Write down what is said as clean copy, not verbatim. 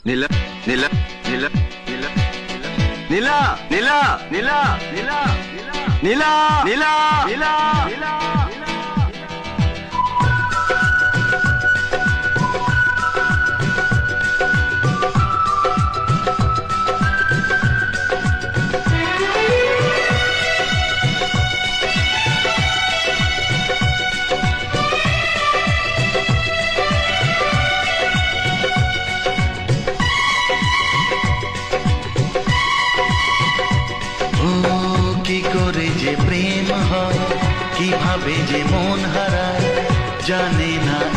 নীলা নীলা নীলা নীলা নীলা নীলা নীলা নীলা নীলা নীলা নীলা নীলা কি করে যে প্রেম হয়, কিভাবে যে মন হারায়, জানে না